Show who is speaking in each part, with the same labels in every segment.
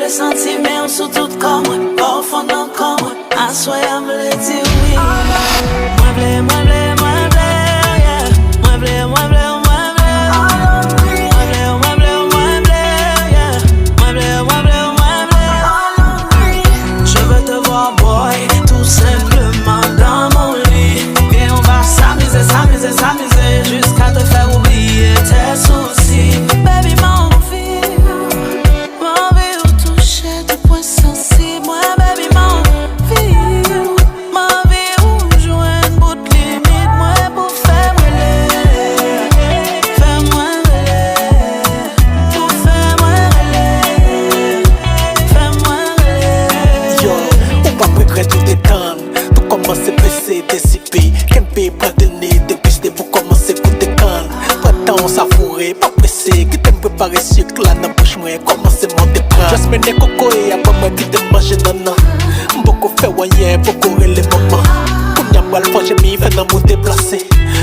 Speaker 1: vle senti mais on sous tout comme moi, au fond d'un comme moi, assoya me le dire oui. Moi vle, moi vle, moi vle, yeah. Moi vle, moi vle, moi vle. Moi vle, moi vle, moi vle, yeah. Moi vle, moi vle, moi vle. Je veux te voir boy, tout simplement dans mon lit. Viens on va s'amuser, s'amuser, s'amuser, jusqu'à te faire oublier tes soucis. Baby mon vie ou toucher tes points sensibles. Moi baby mon vie ou jouer une bout de limite. Moi pour faire brûler, fais-moi brûler, pour faire brûler, fais-moi brûler.
Speaker 2: Yo, on va regretter tout détendre. Tout commence à baisser, déciper. Qu'un pays plein de nez, dépister pour commencer pour décanne. Printemps savouré, pas pressé. Qui t'aime préparer sucre là dans bouche moi, commencer mon déprendre. Just mène coco et après moi qui t'aime manger nana. Beaucoup fait voyer, beaucoup relais maman. Pour n'y avoir le j'ai mis fait dans mon déplacé.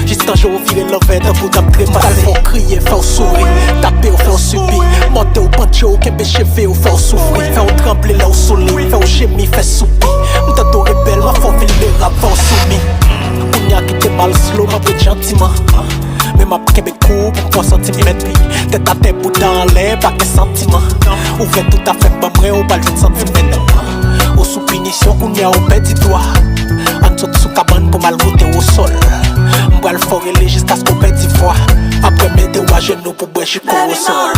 Speaker 2: Juste un jour virer l'envers d'un bout d'après passé. Faut crier, faire sourire, taper ou faire subir. Monter au pancho, qu'un péché fait ou faire souffrir. Faire au trembler là au soleil, faire au gémir, faire soupir. M't'adore rebelle, ma femme ville rap, faire soumis. On y a quitté mal slow, ma petite gentiment. Mais ma p'kebe coup pour 3 cm. Tête à tête, bout dans l'air, pas que sentiment. Ouvert tout à fait, pas vrai, au bal 20 cm. Au sous punition, on y a au petit doigt. En dessous sous cabane pour mal goûter au sol. M'boile fort et jusqu'à ce qu'on pète 10 fois. Après, mettez-vous à genoux pour boire jusqu'au sol.